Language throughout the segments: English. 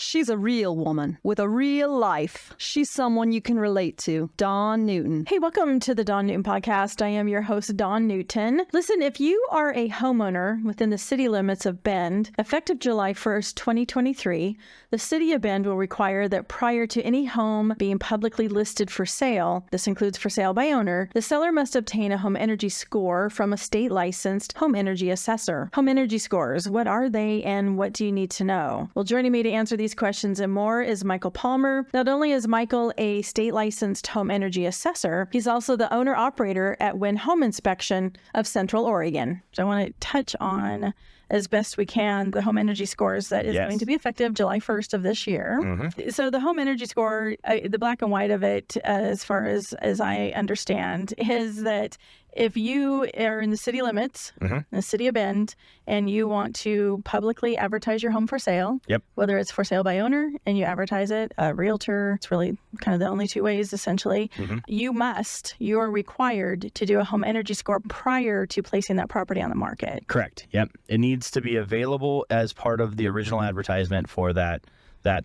She's a real woman with a real life. She's someone you can relate to. Dawn Newton. Hey, welcome to the Dawn Newton podcast. I am your host, Dawn Newton. Listen, if you are a homeowner within the city limits of Bend, effective July 1st, 2023, the city of Bend will require that prior to any home being publicly listed for sale, this includes for sale by owner, the seller must obtain a home energy score from a state licensed home energy assessor. Home energy scores, what are they and what do you need to know? Well, joining me to answer these questions and more is Michael Palmer. Not only is Michael a state licensed home energy assessor, he's also the owner operator at Win Home Inspection of Central Oregon. So I want to touch on, as best we can, the home energy scores that is going to be effective July 1st of this year. Mm-hmm. So the home energy score, the black and white of it, as far as I understand, is that if you are in the city limits, the city of Bend, and you want to publicly advertise your home for sale, whether it's for sale by owner and you advertise it, a realtor, it's really kind of the only two ways essentially, you are required to do a home energy score prior to placing that property on the market. Correct. Yep. It needs to be available as part of the original advertisement for that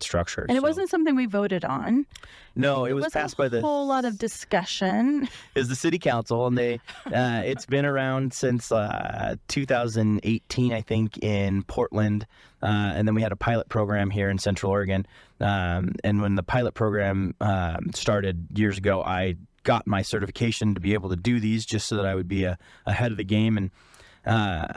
structure. And it wasn't something we voted on. No, it was passed by a whole lot of discussion. Is the city council, and they it's been around since 2018, I think, in Portland, and then we had a pilot program here in Central Oregon. And when the pilot program started years ago, I got my certification to be able to do these, just so that I would be ahead of the game. And I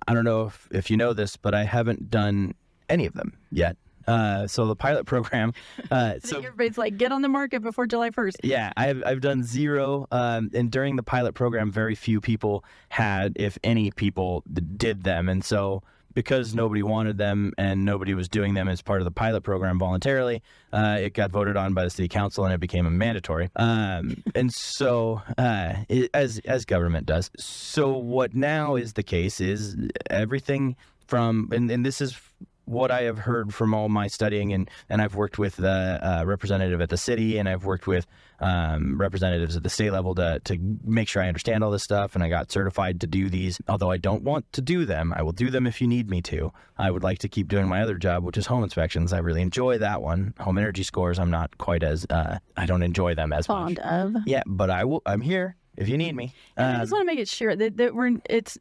don't know if you know this, but I haven't done any of them yet. So the pilot program, so everybody's like, get on the market before July 1st. Yeah, I've done zero. And during the pilot program, very few people had, if any people did them. And so because nobody wanted them and nobody was doing them as part of the pilot program voluntarily, it got voted on by the city council and it became a mandatory. And so, as government does. So what now is the case is everything from, and this is what I have heard from all my studying, and I've worked with the representative at the city, and I've worked with representatives at the state level to make sure I understand all this stuff, and I got certified to do these. Although I don't want to do them, I will do them if you need me to. I would like to keep doing my other job, which is home inspections. I really enjoy that one. Home energy scores, I'm not quite as, I don't enjoy them as fond much. of. Yeah, but I'm here if you need me. I just want to make it sure that it's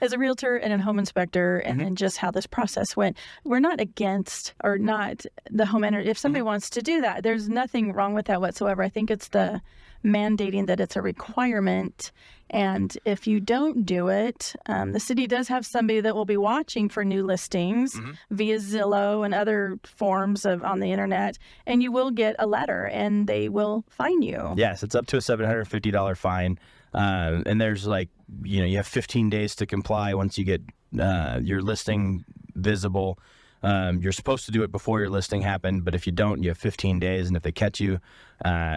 as a realtor and a home inspector, and then just how this process went. We're not against or not the home energy. If somebody wants to do that, there's nothing wrong with that whatsoever. I think it's the mandating that it's a requirement. And if you don't do it, the city does have somebody that will be watching for new listings via Zillow and other forms on the internet, and you will get a letter and they will fine you. Yes, it's up to a $750 fine. And there's you have 15 days to comply once you get your listing visible. You're supposed to do it before your listing happened, but if you don't, you have 15 days. And if they catch you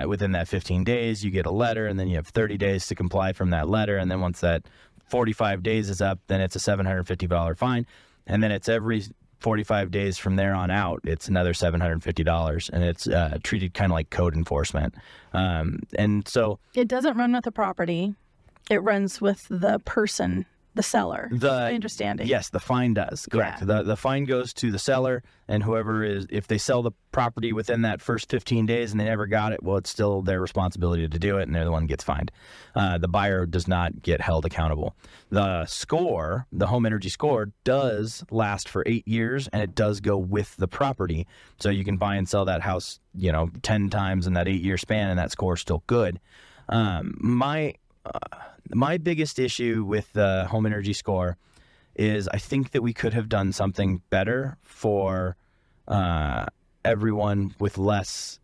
within that 15 days, you get a letter, and then you have 30 days to comply from that letter. And then once that 45 days is up, then it's a $750 fine. And then it's every 45 days from there on out, it's another $750. And it's treated kind of like code enforcement. And so it doesn't run with the property. It runs with the person, the seller. My understanding. Yes, the fine does. Correct. Yeah. The fine goes to the seller, and whoever is, if they sell the property within that first 15 days and they never got it, well, it's still their responsibility to do it, and they're the one who gets fined. The buyer does not get held accountable. The score, the home energy score, does last for 8 years, and it does go with the property. So you can buy and sell that house, 10 times in that 8-year span, and that score is still good. My biggest issue with the home energy score is I think that we could have done something better for everyone with less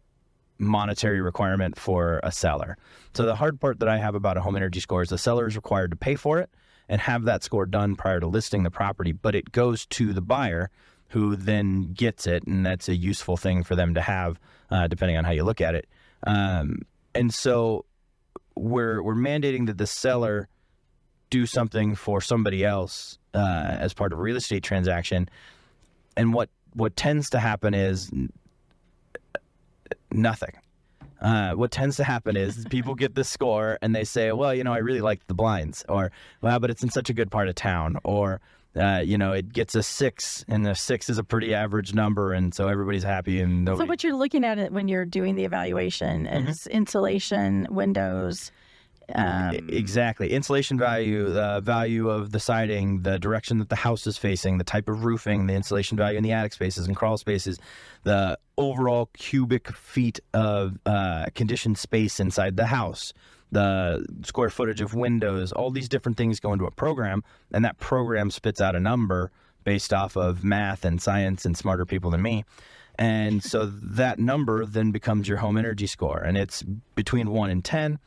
monetary requirement for a seller. So the hard part that I have about a home energy score is the seller is required to pay for it and have that score done prior to listing the property, but it goes to the buyer who then gets it, and that's a useful thing for them to have, depending on how you look at it. And so we're mandating that the seller do something for somebody else as part of a real estate transaction. And what tends to happen is nothing. What tends to happen is people get this score and they say, well, I really like the blinds, or, well, but it's in such a good part of town, or, it gets a 6, and a 6 is a pretty average number, and so everybody's happy. And So what you're looking at it when you're doing the evaluation is insulation, windows. Exactly. Insulation value, the value of the siding, the direction that the house is facing, the type of roofing, the insulation value in the attic spaces and crawl spaces, the overall cubic feet of conditioned space inside the house, the square footage of windows. All these different things go into a program, and that program spits out a number based off of math and science and smarter people than me. And so that number then becomes your home energy score, and it's between 1 and 10.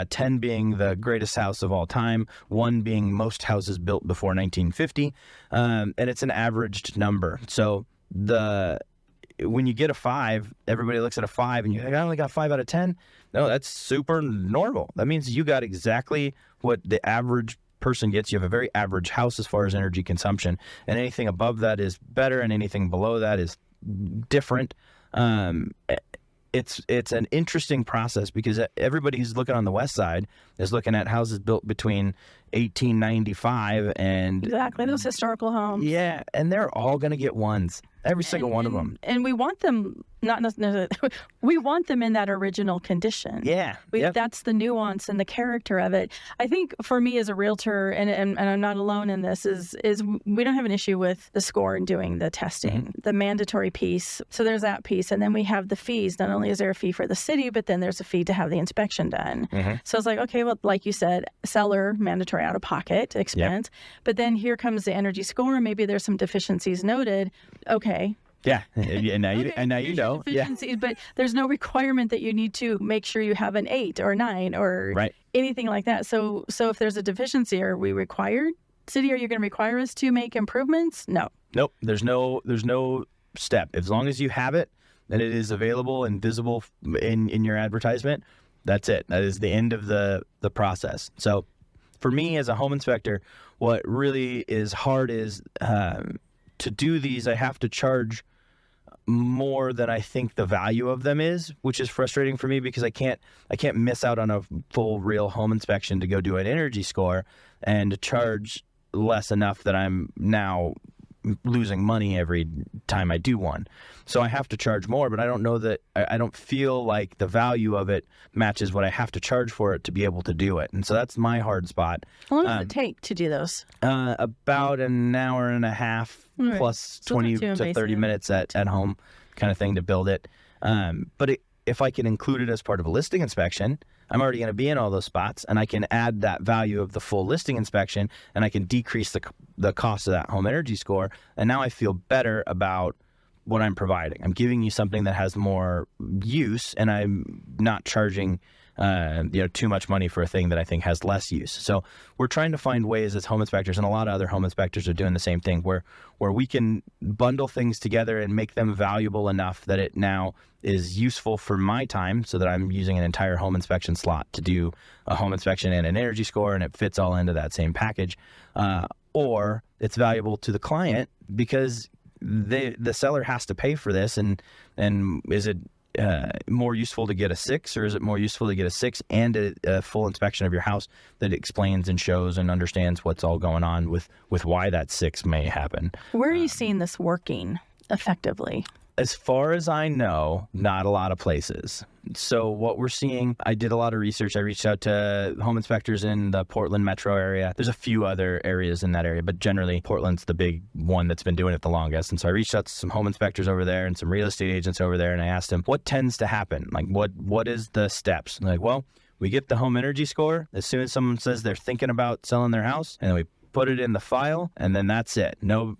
10 being the greatest house of all time, 1 being most houses built before 1950, and it's an averaged number. So when you get a 5, everybody looks at a 5 and you're like, I only got 5 out of 10. No, that's super normal. That means you got exactly what the average person gets. You have a very average house as far as energy consumption, and anything above that is better, and anything below that is different. It's an interesting process because everybody who's looking on the west side is looking at houses built between 1895 and Exactly, those historical homes. Yeah, and they're all going to get 1s. Every single one of them. And we want them, not necessarily, we want them in that original condition. Yeah. That's the nuance and the character of it. I think for me as a realtor, and I'm not alone in this, is we don't have an issue with the score and doing the testing, the mandatory piece. So there's that piece. And then we have the fees. Not only is there a fee for the city, but then there's a fee to have the inspection done. So it's like, okay, well, like you said, seller, mandatory out-of-pocket expense. But then here comes the energy score. Maybe there's some deficiencies noted. Okay. Yeah, and now you know. Yeah. But there's no requirement that you need to make sure you have an 8 or 9 or anything like that. So if there's a deficiency, are we required? City, are you going to require us to make improvements? No. Nope. There's no step. As long as you have it and it is available and visible in your advertisement, that's it. That is the end of the process. So for me as a home inspector, what really is hard is to do these, I have to charge more than I think the value of them is, which is frustrating for me because I can't miss out on a full real home inspection to go do an energy score and charge less enough that I'm now losing money every time I do one. So I have to charge more, but I don't know that I don't feel like the value of it matches what I have to charge for it to be able to do it. And so that's my hard spot. How long does it take to do those? About an hour and a half plus 20 to 30 minutes at home kind of thing to build it. But if I can include it as part of a listing inspection, I'm already going to be in all those spots, and I can add that value of the full listing inspection, and I can decrease the cost of that home energy score. And now I feel better about what I'm providing. I'm giving you something that has more use, and I'm not charging too much money for a thing that I think has less use. So we're trying to find ways as home inspectors, and a lot of other home inspectors are doing the same thing, where we can bundle things together and make them valuable enough that it now is useful for my time, so that I'm using an entire home inspection slot to do a home inspection and an energy score, and it fits all into that same package. Or it's valuable to the client because the seller has to pay for this, and is it more useful to get a 6, or is it more useful to get a 6 and a full inspection of your house that explains and shows and understands what's all going on with why that 6 may happen? Where are you seeing this working effectively? As far as I know, not a lot of places. So what we're seeing, I did a lot of research. I reached out to home inspectors in the Portland metro area. There's a few other areas in that area, but generally Portland's the big one that's been doing it the longest. And so I reached out to some home inspectors over there and some real estate agents over there, and I asked them, what tends to happen? Like, what is the steps? And they're like, well, we get the home energy score as soon as someone says they're thinking about selling their house, and then we put it in the file, and then that's it. No,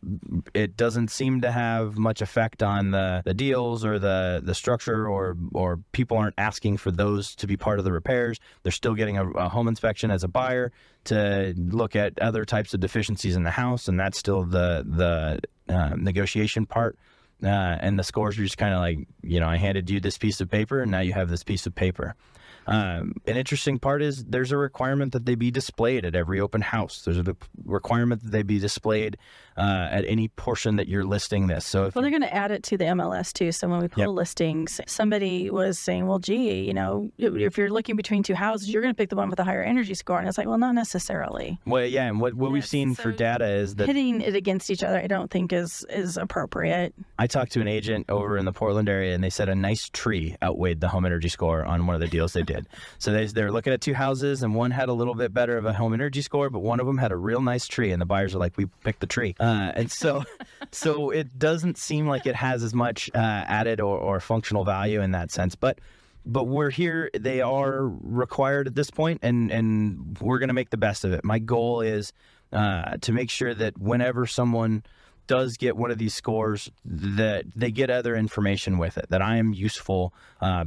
it doesn't seem to have much effect on the deals or the structure, or people aren't asking for those to be part of the repairs. They're still getting a home inspection as a buyer to look at other types of deficiencies in the house, and that's still the negotiation part. And the scores are just kind of like, I handed you this piece of paper, and now you have this piece of paper. An interesting part is there's a requirement that they be displayed at every open house. There's a requirement that they be displayed at any portion that you're listing this. So if Well, they're going to add it to the MLS too. So when we pull listings, somebody was saying, well, gee, if you're looking between two houses, you're going to pick the one with a higher energy score. And it's like, well, not necessarily. Well, yeah. And what we've seen for data is that hitting it against each other, I don't think is appropriate. I talked to an agent over in the Portland area, and they said a nice tree outweighed the home energy score on one of the deals they did. So they're looking at two houses, and one had a little bit better of a home energy score, but one of them had a real nice tree, and the buyers are like, we picked the tree. And so it doesn't seem like it has as much added or functional value in that sense. But we're here. They are required at this point, and we're going to make the best of it. My goal is to make sure that whenever someone does get one of these scores, that they get other information with it, that I am useful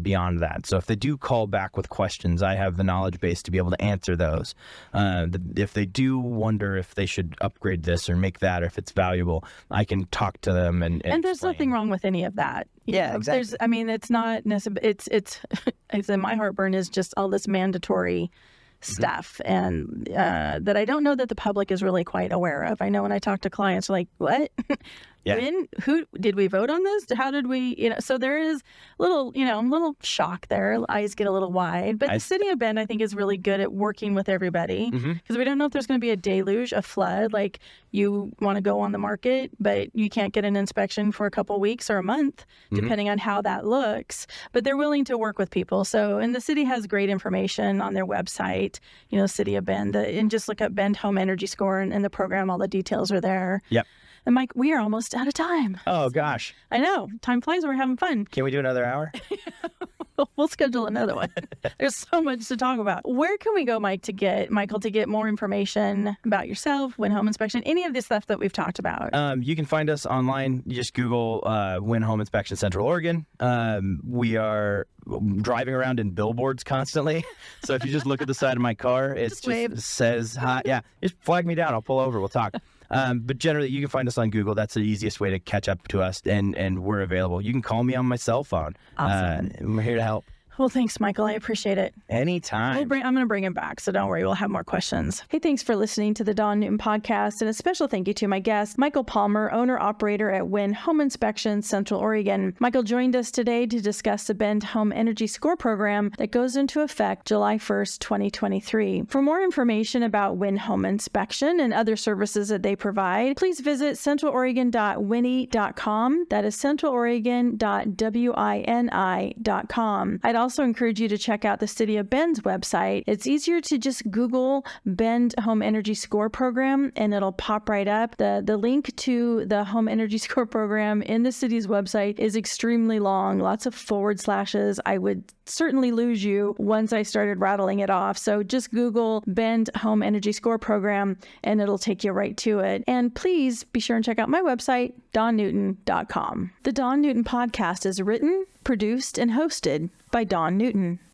beyond that. So if they do call back with questions, I have the knowledge base to be able to answer those. If they do wonder if they should upgrade this or make that, or if it's valuable, I can talk to them and there's explain. nothing wrong with any of that. Yeah, exactly. It's not necessarily, it's I said my heartburn is just all this mandatory stuff and that I don't know that the public is really quite aware of. I know when I talk to clients, like, what? Yeah. Who did we vote on this? How did we, so there is a little shock there. Eyes get a little wide. But the city of Bend, I think, is really good at working with everybody because we don't know if there's going to be a deluge, a flood. Like you want to go on the market, but you can't get an inspection for a couple weeks or a month, depending on how that looks. But they're willing to work with people. So, and the city has great information on their website, City of Bend, and just look up Bend Home Energy Score and the program. All the details are there. Yep. And Mike, we are almost out of time. Oh, gosh. I know. Time flies. We're having fun. Can we do another hour? We'll schedule another one. There's so much to talk about. Where can we go, Michael, to get more information about yourself, Win Home Inspection, any of this stuff that we've talked about? You can find us online. You just Google Win Home Inspection Central Oregon. We are driving around in billboards constantly. So if you just look at the side of my car, it just says hi. Yeah, just flag me down. I'll pull over. We'll talk. But generally, you can find us on Google. That's the easiest way to catch up to us, and we're available. You can call me on my cell phone. Awesome. We're here to help. Well, thanks, Michael. I appreciate it. Anytime. I'm going to bring him back, so don't worry. We'll have more questions. Hey, thanks for listening to the Dawn Newton podcast, and a special thank you to my guest, Michael Palmer, owner-operator at Win Home Inspection, Central Oregon. Michael joined us today to discuss the Bend Home Energy Score program that goes into effect July 1st, 2023. For more information about Win Home Inspection and other services that they provide, please visit centraloregon.winnie.com. That is centraloregon.wini.com. I'd also encourage you to check out the City of Bend's website. It's easier to just Google Bend Home Energy Score Program and it'll pop right up. The link to the Home Energy Score Program in the city's website is extremely long, lots of forward slashes. I would certainly lose you once I started rattling it off. So just Google Bend Home Energy Score Program and it'll take you right to it. And please be sure and check out my website, dawnnewton.com. The Dawn Newton podcast is written, produced, and hosted by Dawn Newton.